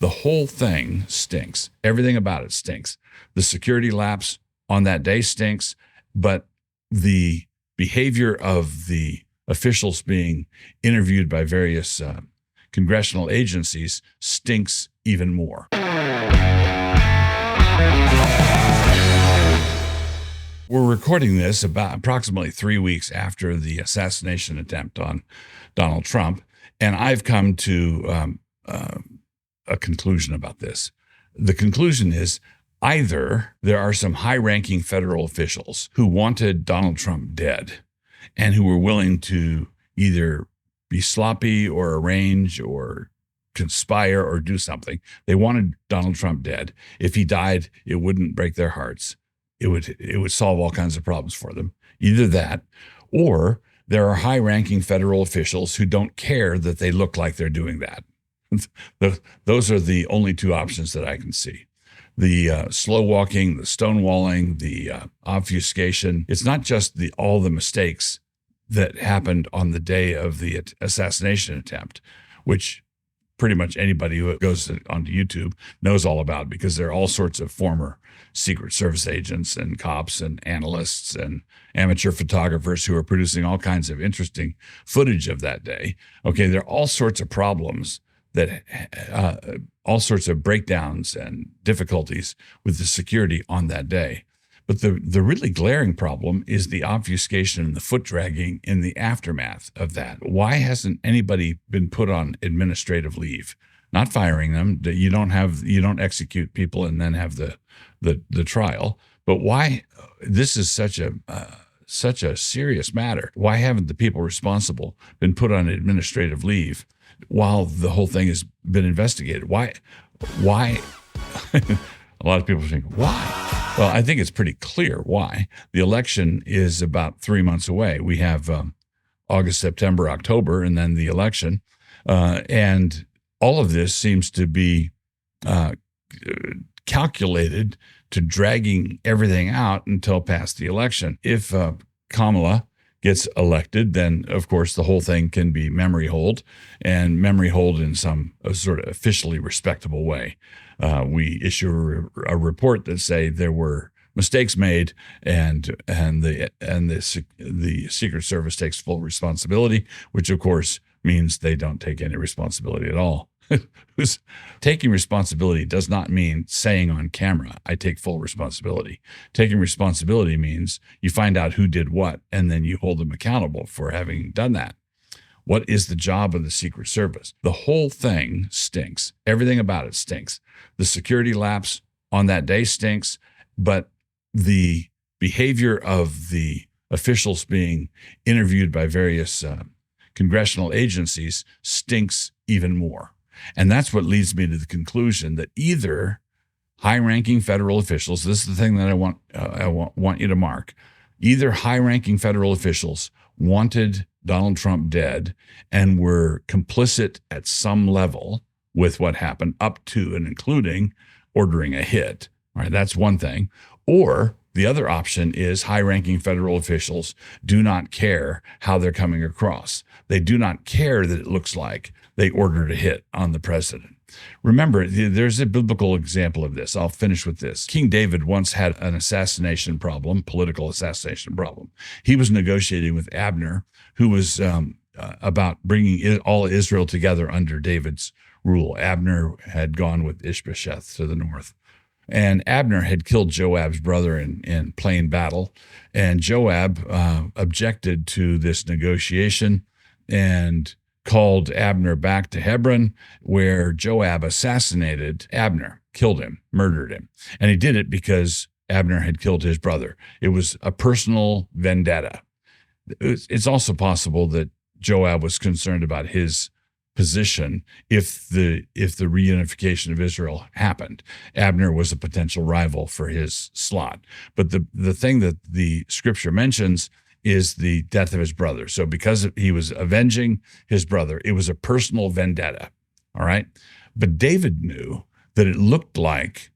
The whole thing stinks. Everything about it stinks. The security lapse on that day stinks, but the behavior of the officials being interviewed by various congressional agencies stinks even more. We're recording this about approximately 3 weeks after the assassination attempt on Donald Trump, and I've come to a conclusion about this. The conclusion is either there are some high-ranking federal officials who wanted Donald Trump dead and who were willing to either be sloppy or arrange or conspire or do something. They wanted Donald Trump dead. If he died, it wouldn't break their hearts. It would solve all kinds of problems for them. Either that, or there are high-ranking federal officials who don't care that they look like they're doing that. Those are the only two options that I can see. The slow walking, the stonewalling, the obfuscation. It's not just all the mistakes that happened on the day of the assassination attempt, which pretty much anybody who goes onto YouTube knows all about, because there are all sorts of former Secret Service agents and cops and analysts and amateur photographers who are producing all kinds of interesting footage of that day. Okay, there are all sorts of problems that all sorts of breakdowns and difficulties with the security on that day. But the really glaring problem is the obfuscation and the foot dragging in the aftermath of that. Why hasn't anybody been put on administrative leave? Not firing them. You don't execute people and then have the trial. But why? This is such a serious matter. Why haven't the people responsible been put on administrative leave while the whole thing has been investigated? Why? A lot of people think, why? Well, I think it's pretty clear why. The election is about 3 months away. We have August, September, October, and then the election. And all of this seems to be calculated to dragging everything out until past the election. If Kamala gets elected, then of course the whole thing can be memory hold, and memory hold in some sort of officially respectable way. We issue a report that say there were mistakes made, and the Secret Service takes full responsibility, which of course means they don't take any responsibility at all. Taking responsibility does not mean saying on camera, I take full responsibility. Taking responsibility means you find out who did what, and then you hold them accountable for having done that. What is the job of the Secret Service? The whole thing stinks. Everything about it stinks. The security lapse on that day stinks, but the behavior of the officials being interviewed by various congressional agencies stinks even more. And that's what leads me to the conclusion that either high-ranking federal officials, this is the thing that I want you to mark, either high-ranking federal officials wanted Donald Trump dead and were complicit at some level with what happened, up to and including ordering a hit. All right, that's one thing. Or the other option is high-ranking federal officials do not care how they're coming across. They do not care that it looks like they ordered a hit on the president. Remember, there's a biblical example of this. I'll finish with this. King David once had an assassination problem, political assassination problem. He was negotiating with Abner, who was about bringing all Israel together under David's rule. Abner had gone with Ishbosheth to the north. And Abner had killed Joab's brother in plain battle. And Joab objected to this negotiation and called Abner back to Hebron, where Joab assassinated Abner, killed him, murdered him. And he did it because Abner had killed his brother. It was a personal vendetta. It's also possible that Joab was concerned about his position if the reunification of Israel happened. Abner was a potential rival for his slot. But the thing that the scripture mentions is the death of his brother. So because he was avenging his brother, it was a personal vendetta. All right. But David knew that it looked like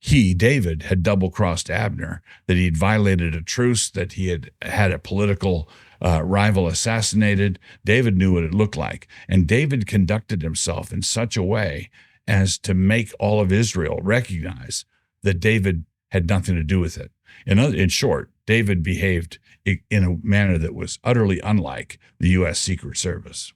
David, had double-crossed Abner, that he'd violated a truce, that he had had a political rival assassinated. David knew what it looked like. And David conducted himself in such a way as to make all of Israel recognize that David had nothing to do with it. In short, David behaved in a manner that was utterly unlike the U.S. Secret Service.